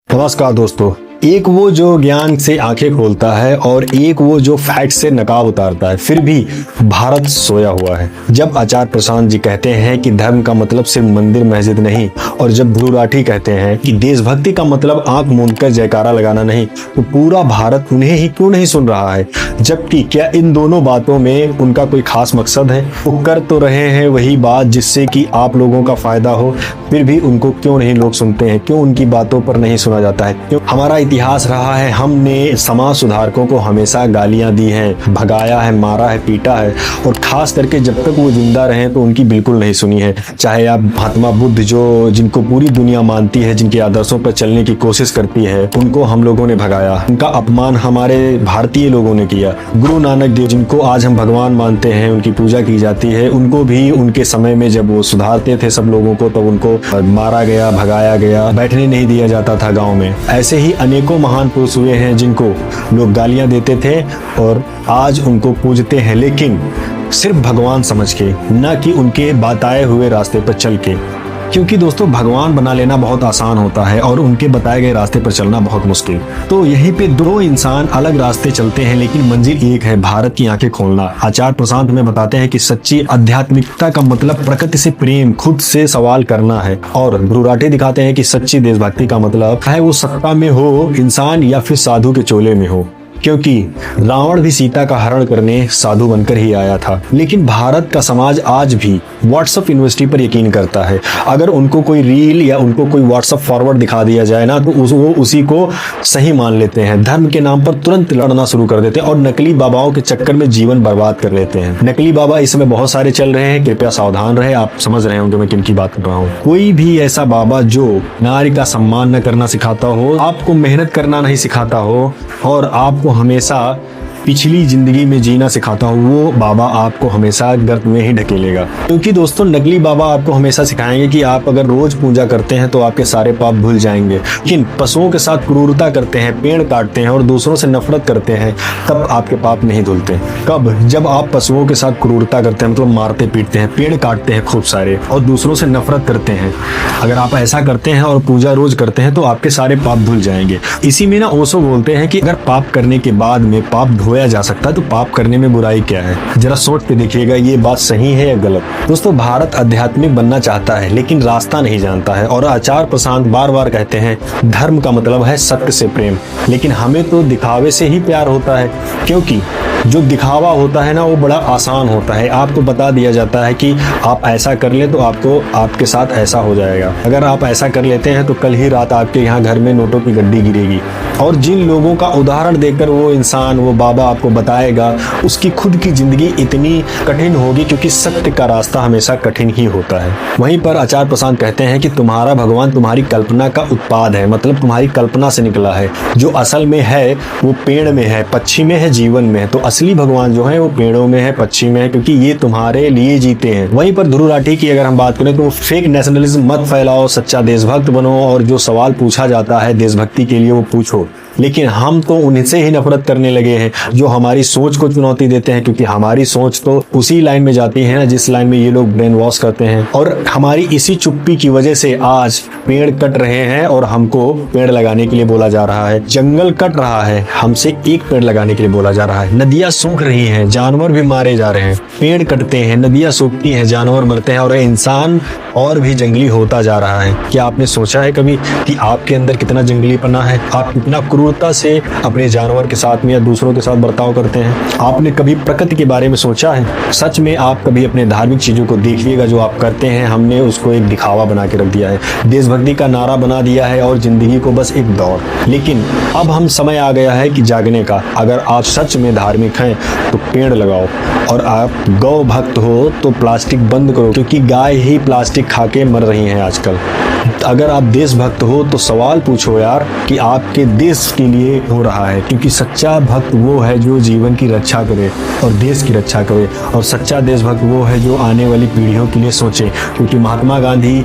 नमस्कार दोस्तों। एक वो जो ज्ञान से आंखें खोलता है और एक वो जो फैक्ट से नकाब उतारता है, फिर भी भारत सोया हुआ है। जब आचार्य प्रशांत जी कहते हैं कि धर्म का मतलब सिर्फ मंदिर मस्जिद नहीं, और जब ध्रुव राठी कहते हैं कि देशभक्ति का मतलब आंख मूंदकर जयकारा लगाना नहीं, तो पूरा भारत उन्हें ही क्यों नहीं सुन रहा है? जबकि क्या इन दोनों बातों में उनका कोई खास मकसद है? वो कर तो रहे हैं वही बात जिससे कि आप लोगों का फायदा हो, फिर भी उनको क्यों नहीं लोग सुनते हैं? क्यों उनकी बातों पर नहीं सुना जाता है? क्यों? हमारा इतिहास रहा है, हमने समाज सुधारकों को हमेशा गालियां दी हैं, भगाया है, मारा है, पीटा है, और खास करके जब तक वो जिंदा रहे तो उनकी बिल्कुल नहीं सुनी है। चाहे आप महात्मा बुद्ध, जो जिनको पूरी दुनिया मानती है, जिनके आदर्शों पर चलने की कोशिश करती है, उनको हम लोगों ने भगाया। उनका अपमान हमारे भारतीय लोगों ने किया। गुरु नानक देव, जिनको आज हम भगवान मानते हैं, उनकी पूजा की जाती है, उनको भी उनके समय में जब वो सुधारते थे सब लोगों को, तो उनको मारा गया, भगाया गया, बैठने नहीं दिया जाता था गाँव में। ऐसे ही अनेकों महान पुरुष हुए हैं जिनको लोग गालियां देते थे और आज उनको पूजते हैं, लेकिन सिर्फ भगवान समझ के, ना कि उनके बताए हुए रास्ते पर चल के। क्योंकि दोस्तों, भगवान बना लेना बहुत आसान होता है और उनके बताए गए रास्ते पर चलना बहुत मुश्किल। तो यहीं पे दो इंसान अलग रास्ते चलते हैं, लेकिन मंजिल एक है, भारत की आंखें खोलना। आचार्य प्रशांत हमें बताते हैं कि सच्ची आध्यात्मिकता का मतलब प्रकृति से प्रेम, खुद से सवाल करना है। और ध्रुव राठी दिखाते हैं कि सच्ची देशभक्ति का मतलब है वो सत्ता में हो इंसान या फिर साधु के चोले में हो। क्योंकि रावण भी सीता का हरण करने साधु बनकर ही आया था। लेकिन भारत का समाज आज भी व्हाट्सएप यूनिवर्सिटी पर यकीन करता है। अगर उनको कोई रील या उनको कोई व्हाट्सएप फॉरवर्ड दिखा दिया जाए ना, तो वो उसी को सही मान लेते हैं। धर्म के नाम पर तुरंत लड़ना शुरू कर देते हैं और नकली बाबाओं के चक्कर में जीवन बर्बाद कर लेते हैं। नकली बाबा इस समय बहुत सारे चल रहे हैं, कृपया सावधान रहे। आप समझ रहे होंगे मैं किन की बात कर रहा हूँ। कोई भी ऐसा बाबा जो नारी का सम्मान न करना सिखाता हो, आपको मेहनत करना नहीं सिखाता हो और आपको हमेशा पिछली जिंदगी में जीना सिखाता हूँ, वो बाबा आपको हमेशा गर्त में ही ढकेलेगा। क्योंकि दोस्तों, नकली बाबा आपको हमेशा सिखाएंगे कि आप अगर रोज पूजा करते हैं तो आपके सारे पाप धुल जाएंगे। लेकिन पशुओं के साथ क्रूरता करते हैं, पेड़ काटते हैं और दूसरों से नफरत करते हैं, तब आपके पाप नहीं धुलते। कब? जब आप पशुओं के साथ क्रूरता करते हैं, मतलब मारते पीटते हैं, पेड़ काटते हैं खूब सारे और दूसरों से नफरत करते हैं। अगर आप ऐसा करते हैं और पूजा रोज करते हैं तो आपके सारे पाप धुल जाएंगे। इसी में ना ओशो बोलते हैं कि अगर पाप करने के बाद में पाप धोया जा सकता है तो पाप करने में बुराई क्या है? जरा सोच के देखिएगा, ये बात सही है या गलत? दोस्तों, भारत आध्यात्मिक बनना चाहता है लेकिन रास्ता नहीं जानता है। और आचार्य प्रशांत बार बार कहते हैं धर्म का मतलब है सत्य से प्रेम, लेकिन हमें तो दिखावे से ही प्यार होता है। क्योंकि जो दिखावा होता है ना, वो बड़ा आसान होता है। आपको बता दिया जाता है कि आप ऐसा कर ले तो आपको आपके साथ ऐसा हो जाएगा। अगर आप ऐसा कर लेते हैं तो कल ही रात आपके यहाँ घर में नोटों की गड्डी गिरेगी। और जिन लोगों का उदाहरण देकर वो इंसान, वो बाबा आपको बताएगा, उसकी खुद की जिंदगी इतनी कठिन होगी, क्योंकि सत्य का रास्ता हमेशा कठिन ही होता है। वहीं पर आचार्य प्रशांत कहते हैं कि तुम्हारा भगवान तुम्हारी कल्पना का उत्पाद है, मतलब तुम्हारी कल्पना से निकला है। जो असल में है वो पेड़ में है, पक्षी में है, जीवन में है। तो असली भगवान जो है वो पेड़ों में है, पक्षी में है, क्योंकि ये तुम्हारे लिए जीते हैं। वहीं पर ध्रुव राठी की अगर हम बात करें तो फेक नेशनलिज्म मत फैलाओ, सच्चा देशभक्त बनो, और जो सवाल पूछा जाता है देशभक्ति के लिए वो पूछो। लेकिन हम तो उनसे ही नफरत करने लगे हैं जो हमारी सोच को चुनौती देते हैं, क्योंकि हमारी सोच तो उसी लाइन में जाती है ना जिस लाइन में ये लोग ब्रेन वॉश करते हैं। और हमारी इसी चुप्पी की वजह से आज पेड़ कट रहे हैं और हमको पेड़ लगाने के लिए बोला जा रहा है। जंगल कट रहा है, हमसे एक पेड़ लगाने के लिए बोला जा रहा है। नदियां सूख रही हैं, जानवर भी मारे जा रहे हैं। पेड़ कटते हैं, नदियां सूखती हैं, जानवर मरते हैं और इंसान और भी जंगली होता जा रहा है। क्या आपने सोचा है कभी कि आपके अंदर कितना जंगलीपना है? आप कितना क्रूरता से अपने जानवर के साथ में या दूसरों के साथ बर्ताव करते हैं? आपने कभी प्रकृति के बारे में सोचा है? सच में आप कभी अपने धार्मिक चीजों को देखिएगा जो आप करते हैं, हमने उसको एक दिखावा बना के रख दिया है, देशभक्ति का नारा बना दिया है और जिंदगी को बस एक दौड़। लेकिन अब हम समय आ गया है कि जागने का। अगर आप सच में धार्मिक हैं तो पेड़ लगाओ, और आप गौ भक्त हो तो प्लास्टिक बंद करो, क्योंकि गाय ही प्लास्टिक खा के मर रही हैं आजकल। अगर आप देशभक्त हो तो सवाल पूछो यार कि आपके देश के लिए हो रहा है, क्योंकि सच्चा भक्त वो है जो जीवन की रक्षा करे और देश की रक्षा करे। और सच्चा देशभक्त वो है जो आने वाली पीढ़ियों के लिए सोचे। क्योंकि महात्मा गांधी,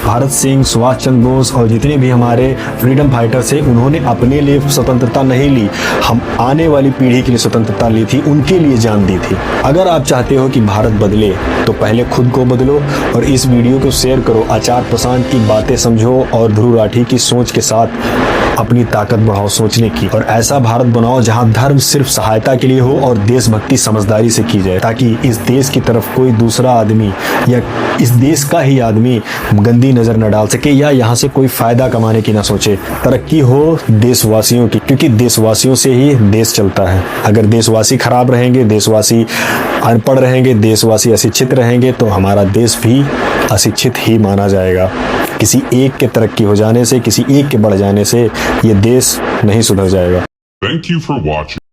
भारत सिंह, सुभाष चंद्र बोस और जितने भी हमारे फ्रीडम फाइटर्स थे, उन्होंने अपने लिए स्वतंत्रता नहीं ली, हम आने वाली पीढ़ी के लिए स्वतंत्रता ली थी, उनके लिए जान दी थी। अगर आप चाहते हो कि भारत बदले तो पहले खुद को बदलो और इस वीडियो को शेयर करो। आचार्य प्रशांत की बातें समझो और ध्रुव राठी की सोच के साथ अपनी ताकत बढ़ाओ सोचने की, और ऐसा भारत बनाओ जहां धर्म सिर्फ सहायता के लिए हो और देशभक्ति समझदारी से की जाए, ताकि इस देश की तरफ कोई दूसरा आदमी या इस देश का ही आदमी गंदी नजर न डाल सके या यहाँ से कोई फायदा कमाने की ना सोचे। तरक्की हो देशवासियों की, क्योंकि देशवासियों से ही देश चलता है। अगर देशवासी खराब रहेंगे, देशवासी अनपढ़ रहेंगे, देशवासी अशिक्षित रहेंगे, तो हमारा देश भी अशिक्षित ही माना जाएगा। किसी एक के तरक्की हो जाने से, किसी एक के बढ़ जाने से ये देश नहीं सुधर जाएगा। Thank you for watching.